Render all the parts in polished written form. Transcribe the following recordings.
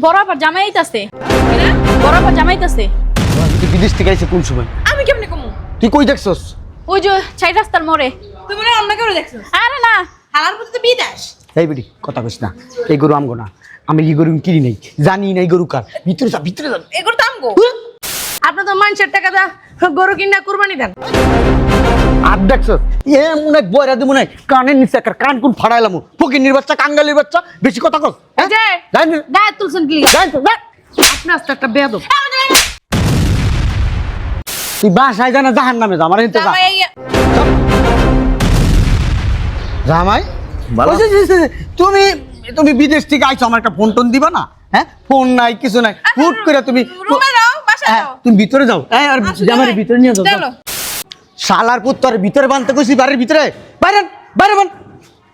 বরাবর জামাইতাছে বরাবর জামাইতাছে। তুই বিদেশ থেকে আইছে কোন সময়? আমি কেমনে কমু? তুই কই দেখছস? ওই যে ছাই রাস্তার মোড়ে। তুই মনে হয় অন্য কেউ দেখছো? আরে না, হালার প্রতি তো বিদেশ। এই বেটি কথা কইস না, এই গরু আমগো না, আমি এই গরু কিনি নাই, জানি না এই গরু কার। ভিতরে যা, ভিতরে যা। এগুলো তো আমগো। আপনি তো মানুষের টাকা দা গরু কিনা কুরবানি দেন। আর দেখছস এ মনে বয়রা দি মনে কানের নিচে একটা কান কোন ফাড়াইলাম, ফকির বাচ্চা, কাঙ্গালির বাচ্চা, বেশি কথা কস। এই যে জানি গায়ে তুলছেন কি? জানি আপনি আস্তে একটা বেয়াদব। তুই বাসায় জানা জাহান্নামে যা, আমার হিতে যা। জামাই ভালো? ওই যে, তুমি তুমি বিদেশ থেকে আইছো, আমার একটা ফোন টোন দিবা না? হ্যাঁ, ফোন নাই, কিছু নাই, হুট করে তুমি রুমে যাও, বাসায় হ্যাঁ, যাও। তুমি ভিতরে যাও। এই আর আসো, জামাইয়ের জামাই। ভিতরে নিয়ে যাও। যাও। চলো। শালার পুত তোর ভিতরে বানতে কইছি, বাড়ির ভিতরে বাইরে বাইরে বান,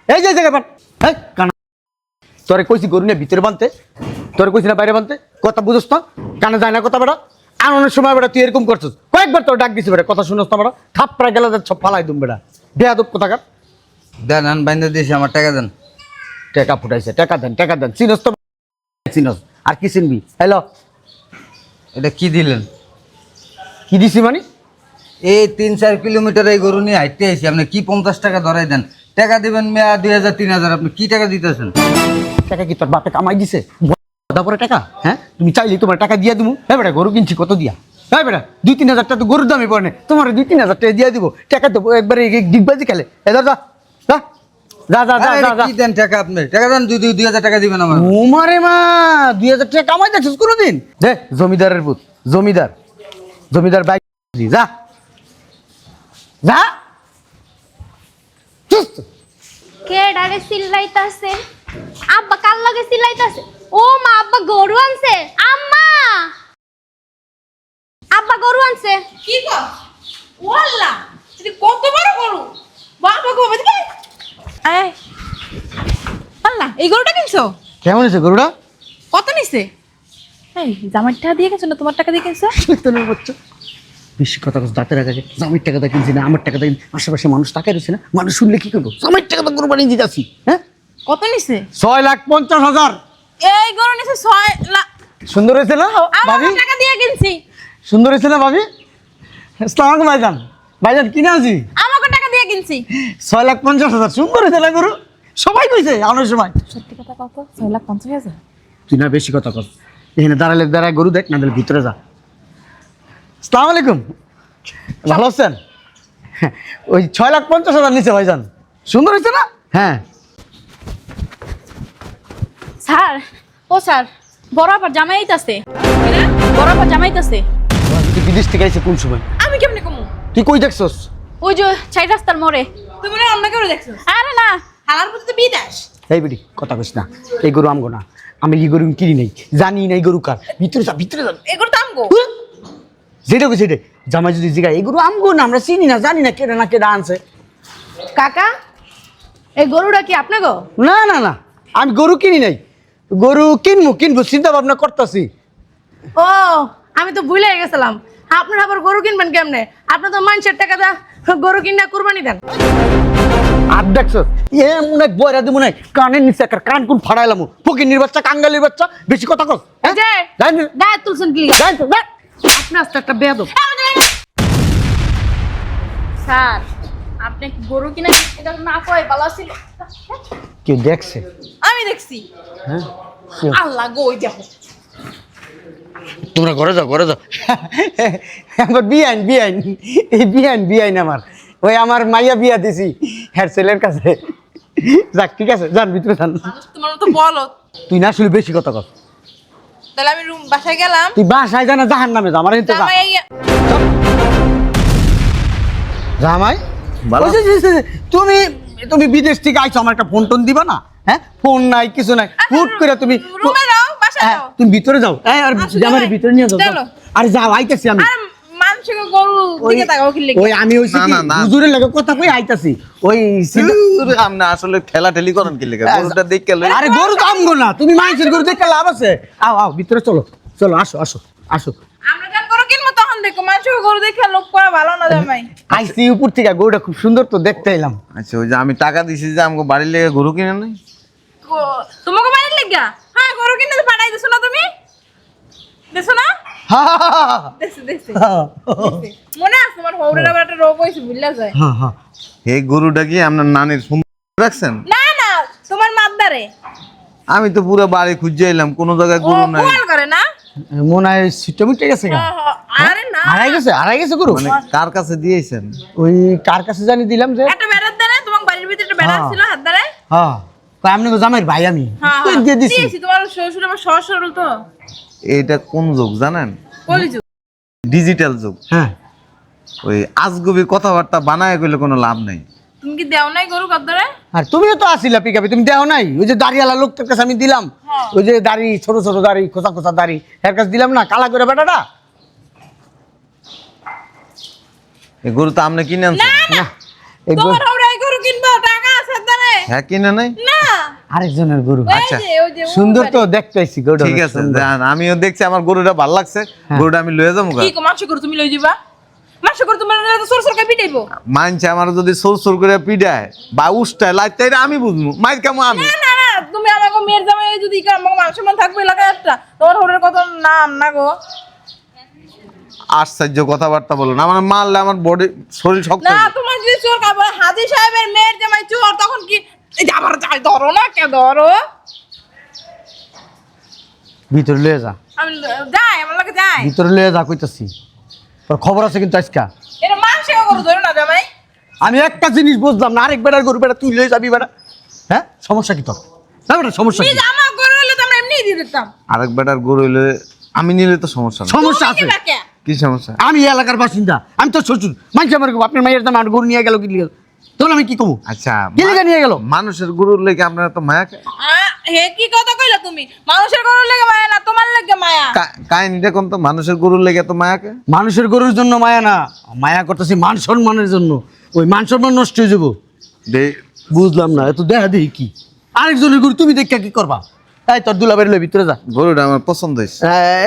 এই যে জায়গা বান। এই কানা, তোরে কইছি গরু নিয়ে ভিতরে বানতে, তোরে কইছি না বাইরে বানতে? কথা বুঝছ না? কানে যায় না কথা বেটা? আনন্দের সময় বেটা তুই এরকম করছিস, কয়েকবার তোর ডাক দিছি বেটা, কথা শুনছ না বেটা? থাপড়া গেলে সব ফালাই দুম বেটা, বেয়াদব কোথাকার। দেন আন বাইন্দা দিয়েছি, আমার টাকা দেন। টাকা ফুটাইছে, টাকা দেন, চিনস তো? চিনস আর কি চিনবি? হ্যালো, এটা কি দিলেন? কি দিছি মানে? এই 3-4 কিলোমিটার এই গরু নিয়ে হাঁটতে আইছি, আপনি কি 50 টাকা ধরাই দেন? টাকা দিবেন মেয়া 2000-3000, আপনি কি টাকা দিতেছেন? টাকা কি তোর বাপে কামাই দিছে? পরে টাকা, হ্যাঁ? তুমি চাইলে তোমার টাকা দিয়ে দিবো। হ্যাঁ বেটা, গরু কিনছি কত দিয়া? হ্যাঁ বেটা, 2-3 হাজার টাকা তো গরুর দামই পড়ে না, তোমার 2-3 হাজার টাকা দিয়ে দিব। টাকা তো একবারে ডিগবাজি খেলে। এবার যা যা যা যা যা আরে যা যা। কি দেন টাকা? আপনি টাকা দেন, 2000 টাকা দিবেন আমার। ওমারে মা, 2,000 টাকা কামাই দেখছিস কোনোদিন? দে, জমিদারের পুত, জমিদার বাইক, যা যা। চুপ। কে ডারে চিল্লাইতাছে? আব্বা কাল লাগে চিল্লাইতাছে। ও মা, আব্বা গরু আনছে। আম্মা, আব্বা গরু আনছে। কি গো? ওয়াল্লা, তুই কত বড় গরু? বাবা গো, এদিকে আয়। আল্লাহ, এই গরুটা কিনছো? কেমন আছে গরুটা? কত নিছে? এই জামাইর টাকা দিয়ে গেছো না তোমার টাকা দিয়ে গেছো? শয়তানের বাচ্চা, বেশি কথা কস, দাঁতের আগে জামির টাকা দিয়ে কিনছি না, আমার টাকা দিয়ে। আশেপাশে মানুষ টাকা রয়েছে না, মানুষ শুনলে কি করবো? জামির টাকা তো কোরবানি দিতে আসি। হ্যাঁ, কত নিছে? 6,50,000। এই গরু নিছে 6 লাখ। সুন্দর হয়েছে না ভাবি? আমার টাকা দিয়ে কিনছি। সুন্দর হয়েছে না ভাবি? আসসালামু আলাইকুম ভাইজান। ভাইজান কিনে আছি, আমাকে টাকা দিয়ে কিনছি। 6,50,000। সুন্দর হয়েছে না গরু? সবাই কইছে আনার সময়। সত্যি কথা কত? 6,50,000। তুই না বেশি কথা কস, এখানে দাঁড়ায় গরু দেখ, না দিলে ভিতরে যা। আসসালামু আলাইকুম, ভালো আছেন? ওই 6,50,000 নিচে ভাইজান। সুন্দর হয়েছে না? হ্যাঁ। স্যার, ও স্যার, বরাবর জামাইতাছে বরাবর জামাইতাছে। তুই বিদেশ থেকে আইছে কোন সময়? আমি কেমনে কমু? তুই কই দেখছস? ওই যে ছাই রাস্তার মোড়ে। তুই মনে হয় অন্য কেউ দেখছো? আরে না, হালার প্রতি তো বিদেশ। এই বেটি কথা কইস না, এই গরু আমগো না, আমি এই গরু কিনি নাই, জানি না এই গরু কার। ভিতরে যা, ভিতরে যা। এগুলো তো আমগো। যেটা কই সেটা, জামাই যদি জিগায় এই গরু আমগো না, আমরা চিনি না, জানি না কেডা আনছে। কাকা, এই গরুটা কি আপনাগো? না না না, আমি গরু কিনি নাই, গরু কিনবো চিন্তা ভাবনা করতেছি। ও, আমি তো ভুলে গেছিলাম। আপনার আবার গরু কিনবেন কেমনে? আপনি তো মানুষের টাকা দা গরু কিনা কুরবানি দেন। আর দেখছস এ মনে বয়রা দি মনে কানের নিচে একটা কান কোন ফাড়াইলাম, ফকির বাচ্চা, কাঙ্গালির বাচ্চা, বেশি কথা কস। এই যে জানি গায়ে তুলছেন কি? জানি আপনি আস্তে একটা বেয়াদব। স্যার, আপনি কি গরু কিনা এটা না কয় ভালো ছিল? কেউ দেখছে? আমি দেখছি। হ্যাঁ, আল্লাহ গো, ওই দেখো। তোমরা ঘরে যাও আমার বিয়াইন আমার, ওই আমার মাইয়া বিয়া দিছি হ্যার ছেলের কাছে। যাক ঠিক আছে, যান ভিতরে যান। তোমার মতো বলো। তুই না শুধু বেশি কথা কর। তাহলে আমি রুম বাসায় গেলাম। তুই বাসায় জানা জাহান্নামে যা, আমার হিতে যা। জামাই আইয়া। জামাই ভালো? ওই যে, তুমি বিদেশ থেকে আইছো, আমার একটা ফোন টোন দিবা না? হ্যাঁ, ফোন নাই, কিছু নাই, হুট করে তুমি রুমে যাও, বাসায় হ্যাঁ, যাও। তুমি ভিতরে যাও। এই আর আসো, জামাই জামাই। ভিতরে নিয়ে যাও। চলো। আরে যাও, আইতাছি আমি। আর মানুষকে গরু দিকে তাকাও কি লেগে? ওই আমি হইছি না, কি না, না। হুজুরের লাগে কথা কই আইতাছি। ওই আপনি আসলে ঠেলাঠেলি করেন কি লেগে? গরুটা দেখে লই। আরে গরু তো আমগো না, তুমি মানুষের গরু দেখে লাভ আছে? আও ভিতরে চলো, আসো। আমরা যখন গরু কিনবো তখন দেখো, মানুষকে গরু দেখে লোক করা ভালো না জামাই। আইসি উপর থেকে, গরুটা খুব সুন্দর তো দেখতে এলাম। আচ্ছা, ওই যে আমি টাকা দিছি যে আমাকে বাড়ির লেগে গরু কিনে নাই। তোমাকে বাড়ির লেগা? হ্যাঁ, গরু কিনে তো পাঠাই দিছো না তুমি? দিছো না? দেখছি দেখছি। মনে আছে তোমার হৌরের আবার একটা রোগ হয়েছে বুঝলা যায়? এই গরুটা কি আপনার নানির ফোন রাখছেন? না না তোমার মাদ্দারে। আমি তো পুরো বাড়ি খুঁজে এলাম, কোনো জায়গায় ও গরু নাই। কোয়াল করে না? মনে হয় সিটটা মিটে গেছে গা। আরে না। হারাই গেছে গরু। মানে কার কাছে দিয়েছেন? ওই কার কাছে জানি দিলাম যে একটা বেড়ার দাঁড়ায় তোমার বাড়ির ভিতরে একটা বেড়া ছিল হাত দাঁড়ায়। হ্যাঁ কই আপনি তো জামাইর ভাই আমি হ্যাঁ কই দিয়ে দিছি। দিয়েছি তোমার শ্বশুর আমার সহজ সরল তো। এটা কোন যুগ জানেন? কলিযুগ। ডিজিটাল যুগ। হ্যাঁ ওই আজগুবি কথাবার্তা বানায় কইলে কোনো লাভ নাই। তুমি কি দেও নাই গরু কদ্দরে? আর তুমিও তো আসিলা পিকাপি, তুমি দেও নাই? ওই যে দাড়িওয়ালা লোকটার কাছে আমি দিলাম, ওই যে দাড়ি ছোট ছোট দাড়ি খোসা খোসা দাড়ি এর কাছে দিলাম না, কালা করে বেটাটা। এই গরু তো আপনি কিনে আনছেন? না এই তোমার হৌরে এই গরু কিনবো টাকা আছে হাত দাঁড়ায়? হ্যাঁ কিনে নাই? না। আরেকজনের গরু। ওই আচ্ছা। যে ওই যে সুন্দর তো দেখতে আইছি গরুটা। ঠিক আছে যান, আমিও দেখছি আমার গরুটা ভালো লাগছে, গরুটা আমি লয়ে যাবো। কি মাংস গরু তুমি লই যাবা? মাংস গরু তোমার সর সর কে পিটাইবো? মানছে আমার যদি সোর সোর করে পিডায় বা উষ্টায় লাইতে আমি বুঝবো, মাইর কেমন আমি। না না না তুমি আমাকে মেয়ের জামাই যদি আমাকে মাংস মান থাকবে এলাকায় একটা তোমার হৌরের কত নাম না গো। আশ্চর্য কথাবার্তা বলো না, আমার মারলে আমার বডি শরীর শক্ত না হয়ে যাবে। তোমার যদি চোর কাপড় হাজি সাহেবের মেয়ের জামাই চোর তখন কি এই যে আবার যাই ধরো না কে ধরো? ভিতরে লয়ে যা, আমি যাই আমার লাগে যাই। ভিতরে লয়ে যা কইতাছি। তোর খবর আছে কিন্তু আজকা। এটা মাংস গরু ধরো না জামাই। আমি একটা জিনিস বুঝলাম না, আরেক বেটার গরু বেটা তুই লয়ে যাবি বেটা। হ্যাঁ সমস্যা কি তোর? না বেটা সমস্যা কি? নিজ আমার গরু হলে তো আমরা এমনিই দিয়ে দিতাম। আরেক বেটার গরু হইলে আমি নিলে তো সমস্যা না। সমস্যা আছে। তুমি কি বাকে? কি সমস্যা? আমি এই এলাকার বাসিন্দা, আমি তো শ্বশুর। মানছি আমার আপনার মায়ের দাম আর গরু নিয়ে গেল কি লিগে? তখন আমি কি কমু? আচ্ছা কি লিগে নিয়ে গেল? মানুষের গরুর লেগে আপনারা তো মায়া হে কি কথা কইলা তুমি? মানুষের গরুর লাগে মায়া না তোমার লাগে মায়া। কাহিনীটা কোন তো, মানুষের গরুর লেগে তো মায়াকে। মানুষের গরুর জন্য মায়া না, মায়া করতেছি মান সম্মানের জন্য। ওই মান সম্মান নষ্ট হয়ে যাবো। বুঝলাম না, এত দেখা দেখি কি আরেকজনের গরু তুমি দেখা কি করবা? এই তোর দুলাবের লই ভিতরে যা। গরুটা আমার পছন্দ হয়েছে।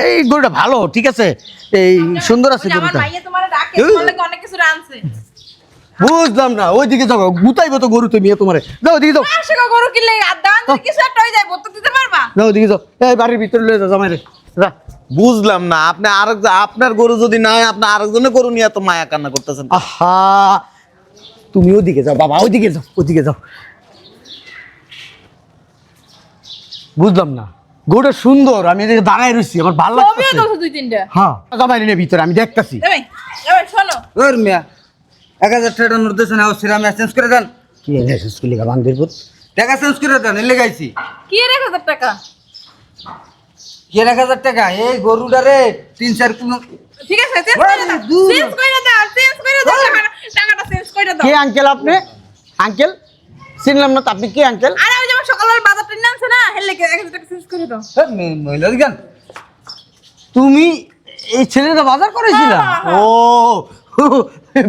এই গরুটা ভালো, ঠিক আছে, এই সুন্দর আছে ওই যে আমার গরুটা। মাইয়া তোমারে ডাকে তোমার লাগে অনেক কিছু রানছে। বুঝলাম না, ওইদিকে যাও, গুতাইবো তো গরু তুমি তোমারে। যাও ওদিকে যাও, মাংস গরু কিনলে আর দান যদি কিছু একটা হয়ে যায় বলতে দিতে পারবা? যাও ওদিকে যাও। এই বাড়ির ভিতরে লয়ে যাও জামাই রে, যা। বুঝলাম না, আপনি আপনার গরু যদি না হয় আপনি আরেকজনের গরু নিয়ে তো মায়া কান্না করতেছেন। আহা তুমি ওদিকে যাও বাবা, ওদিকে যাও, ওদিকে যাও। বুঝলাম না, গরুটা সুন্দর, আমি এদিকে দাঁড়ায় রইছি, আমার ভালো ছবিও লাগছে। তো দুই তিনটা। হ্যাঁ জামাই রে ভিতরে আমি দেখতাছি। জামাই জামাই শোনো। ওর মিয়া 1000 টাকা নোট দিয়েছেন, আর সিরাম চেঞ্জ করে দেন। কি এসেছিস কি লিগা বান্দির পুত? টাকা চেঞ্জ করে দেন, এলে গাইছি। কি 1000 টাকা? কি 1000 টাকা? এই গরুটারে 3-4 কিলো। ঠিক আছে চেঞ্জ করে দাও। চেঞ্জ করে দাও, চেঞ্জ করে দাও টাকাটা চেঞ্জ করে দাও। কে আঙ্কেল আপনি? আঙ্কেল চিনলাম না তো, আপনি কে আঙ্কেল? আরে ওই যে আমার সকালবেলা বাজার ট্রেন আনছে না হেলে 1000 টাকা চেঞ্জ করে দাও। মহিলা দিগান তুমি এই ছেলেটা বাজার করেছিলা? হ্যাঁ, ও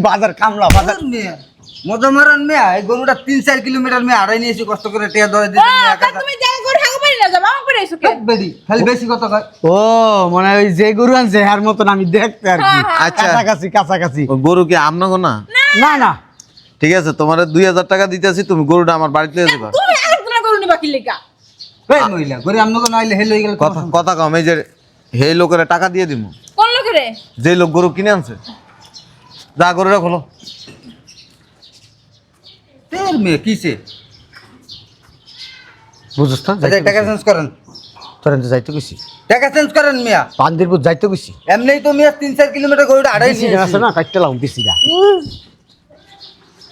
বাজার কামলা বাজার। মজা মারান মেয়া, এই গরুটা 3-4 কিলোমিটার মেয়া আড়াই নিয়েছি কষ্ট করে টিয়া ধরে দিতেন মেয়া। তা তুমি যা করে থাকো পারি না যাবা আমার করে এসো কে? বেডি খালি বেশি কথা কয়। ও মানে ওই যে গরু আনছে হার মতন আমি দেখতে আর কি। আচ্ছা। কাছাকাছি কাছাকাছি। ওই গরু কি আপনাকে না? না না ঠিক আছে, তোমার 2000 টাকা দিতেছি, তুমি গরুটা আমার বাড়িতে নিয়ে যাবা। তুমি আরেকজনের গরু নিবা কি লেগা? এই মহিলা গরি আমনগো নাইলে হেল হই গেল। কথা কথা কম, এই যে হে লোকের টাকা দিয়ে দিব, কোন লোকে রে? যে লোক গরু কিনে আনছে। যা গরুটা খোলো। তের মেয়ে কিসে? বুঝছ না? আচ্ছা টাকা চেঞ্জ করেন, তোর যাইতে গেছি টাকা চেঞ্জ করেন মিয়া। বান্দির পুত যাইতে গেছি। এমনিই তো মিয়া 3-4 কিলোমিটার গরুটা আড়াই বিসি নিয়েছি। আছে না কাটতে লাও বিসিটা।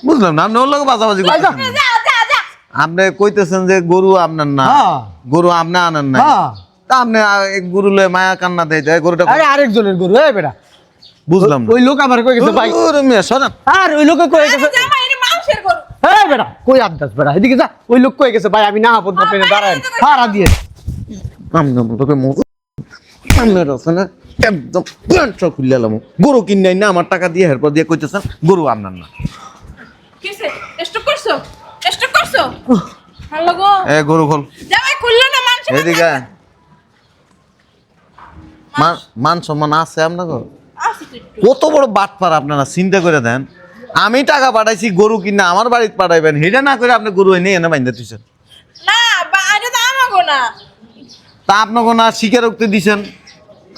বুঝলাম না, আপনি ওর লোক বাজাবাজি করতেছেন। যা যা যা। আপনি কইতেছেন যে গরু আপনার না, হ্যাঁ। গরু আপনি আনেন না, হ্যাঁ। তা আপনি এক গরু লয়ে মায়া কান্না দেয় যায় গরুটা। আরে আরেকজনের গরু এই বেটা। বুঝলাম না। ওই লোক আমার কই গেছে ভাই। ওরে মিয়া সরান। আর ওই লোকে কই গেছে। জামাই এটা মানুষের গরু। এই বেটা কই আবদাস বেটা, এদিকে যা। ওই লোক কই গেছে ভাই, আমি না আপদ বাপে দাঁড়ায় হারা দিয়ে। আমনা তোকে আমার আছে না একদম প্যান্ট খুলে এলাম। গরু কিনে না আমার টাকা দিয়ে এরপর দিয়ে কইতেছেন গরু আপনার না। কিসে? স্টক করছো? স্টক করছো? হ্যালো গো। এ গরু খোল। জামাই খুললো না মানুষ। এদিকে আয়। মান সম্মান আছে আপনাকে? আসি তুই। কত বড় বাটপার আপনারা, চিন্তা করে দেন। আমি টাকা পাঠাইছি গরু কিনা আমার বাড়িতে পাঠাইবেন, হেটা না করে আপনি গরু এনে এনে বাইন্ধা দিচ্ছেন। না এটা তো আমাগো না। তা আপনাকে না স্বীকারোক্তি দিছেন,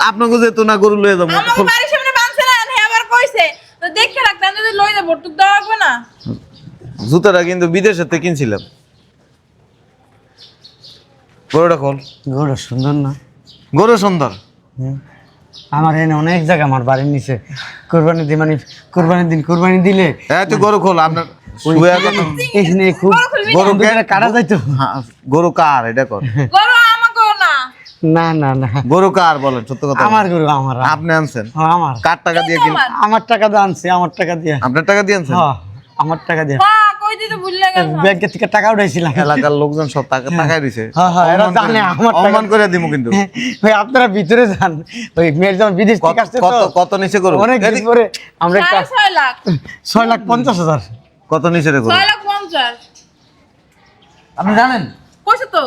আপনাকে যেহেতু না গরু লয়ে যাবো। আমাকে বাড়ির সামনে বাঁধছে না, হে আবার কইছে তো দেখে রাখতাম যদি লই যা ভর্তুক দেওয়া লাগবে না। জুতাটা কিন্তু বিদেশের থেকে কিনছিলাম। গরুটা খোল। গরু সুন্দর না? গরু সুন্দর। আমার এনে অনেক জায়গা আমার বাড়ির নিচে কোরবানি দিয়ে, মানে কোরবানির দিন কোরবানি দিলে হ্যাঁ তুই গরু খোল। আপনার শুয়ে কথা এখানে খুব গরু কাটা যাইতো। হ্যাঁ, গরু কার এটা কর। গরু আমাকেও না। না না না, গরু কার বলেন সত্য কথা। আমার গরু আমার। আপনি আনছেন? হ্যাঁ, আমার। কার টাকা দিয়ে কিন? আমার টাকা দিয়ে আনছি, আমার টাকা দিয়ে। আপনার টাকা দিয়ে আনছেন? হ্যাঁ, আমার টাকা দিয়ে। মা কই দিতে ভুলে গেছ। ব্যাংকে থেকে টাকা উঠাইছিলাম। এলাকার লোকজন সব টাকা টাকাই দিছে। হ্যাঁ, হ্যাঁ, এরা জানে আমার টাকা। অপমান করে দিমু কিন্তু। ভাই আপনারা ভিতরে যান, ওই মেয়ের যখন বিদেশ থেকে আসছে কত তো কত নিচে গরু? অনেক দিন পরে আমরা একটা 6.5 লাখ। 6,50,000। কত নিচে রে গরু? 6,50,000 আপনি জানেন? কইছে তো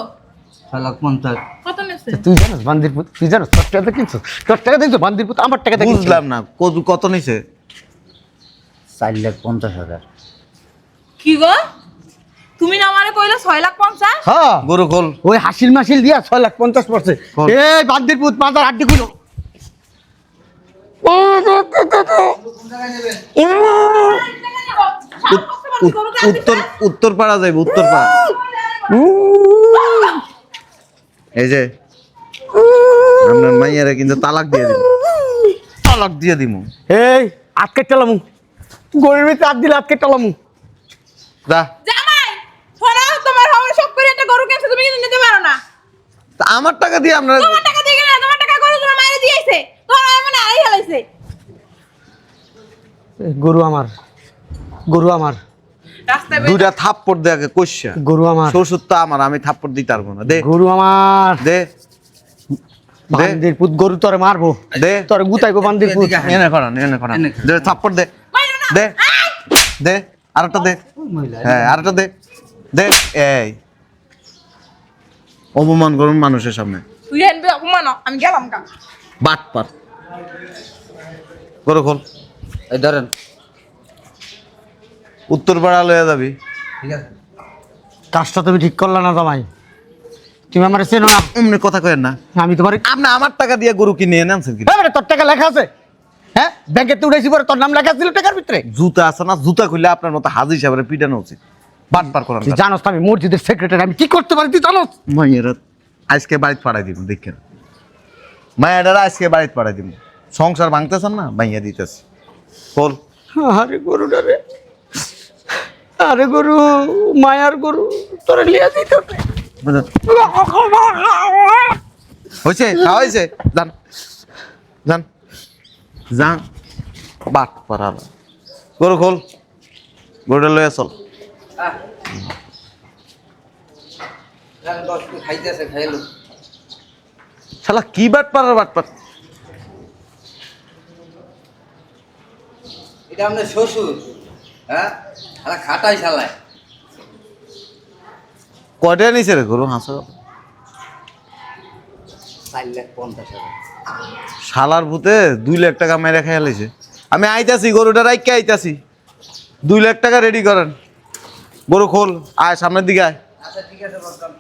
6,50,000। কত নেছে? তুই জানিস বান্দিরপুর, তুই জানিস তোর টাকা কিনছো, তোর টাকা দিয়েছো বান্দিরপুর, আমার টাকা দিয়ে কিনছো। বুঝলাম না কত নিচে? 4,50,000। কি গো তুমি না আমারে কইলা 6,50,000? হ্যাঁ, গরু খোল। ওই হাসিল মাসিল দিয়া 6,50,000 পড়ছে। খোল। এই বান্দিরপুর মাথার আড্ডি খুলো। উত্তর পাড়া যাইব, উত্তর পাড়া। এই যে আপনার মাইয়ারে কিন্তু তালাক দিয়ে দিব, তালাক দিয়ে দিমু। এই আটকে টালামু, গরিব ভিতরে হাত দিলে আটকে টালামু। যা। জামাই শোনো, তোমার হবে সব করে একটা গরু কিনছে, তুমি কিন্তু নিতে পারো না। তা আমার টাকা দিয়ে আপনার তোমার টাকা দিয়ে না, তোমার টাকা গরু তোমার মায়ের দিয়েছে, তোমার মায়ের মানে আই হেলাইছে। গরু আমার, গরু আমার, রাস্তায় দুইটা থাপ্পড় দে আগে কইসা। গরু আমার, শ্বশুর তো আমার, আমি থাপ্পড় দিতে পারবো না। দে গরু আমার। দে দে বান্দিরপুর গরু তোরে মারবো, দে। তোরে গুতাইবো বান্দিরপুর। এদিকে আয়। এনে করান, এনে করান। দে থাপ্পড় দে, মাইরো না। দে দে আরেকটা দে। হ্যাঁ আরেকটা দে, দে। এই অপমান করুন মানুষের সামনে, তুই আনবি অপমান, আমি গেলাম কা। বাট পার। গরু খোল। এই ধরেন। উত্তর পাড়া লয়ে যাবি। ঠিক আছে। কাজটা তুমি ঠিক করলা না জামাই, তুমি আমার চেনো না। অমনি কথা কয়েন না। আমি তোমার আপনি আমার টাকা দিয়ে গরু কিনে এনে আনছেন কি? তোর টাকা লেখা আছে? হ্যাঁ, ব্যাংকে তো উঠাইছি পরে তোর নাম লেখা ছিল টাকার ভিতরে। জুতা আছে না, জুতা খুললে আপনার মতো হাজি সাহেবের পিটানো উচিত। বাট পার করান। তুই জানোস তো আমি মসজিদের সেক্রেটারি, আমি কি করতে পারি তুই জানোস? মাইয়েরা আজকে বাড়িতে পাঠাই দিব, দেখেন মায়েরা আজকে বাড়িতে পাঠাই দিব। সংসার ভাঙতেছেন না, মাইয়া দিতেছে। বল। আরে গরুটা রে, আরে গরু, মায়ার গরু তোরে লিয়া দিতে হবে। হয়েছে, খাওয়া হয়েছে, যান যান যান। বাট পারাল গরু খোল, গরুটা লয়ে চল। খাইতেছে, খাইলো। শালা কি বাট পারার বাট পার। এটা আমাদের শ্বশুর। হ্যাঁ, খাটাই শালায়। কয়টা নিছে রে গরু? হাসো। 4,50,000। শালার ভূতে 2 লাখ টাকা মেরে খেয়ে লাইছে। আমি আইতাছি, গরুটা রাইকে আইতাছি। 2 লাখ টাকা রেডি করেন। গরু খোল, আয় সামনের দিকে আয়। আচ্ছা ঠিক আছে বলতাম।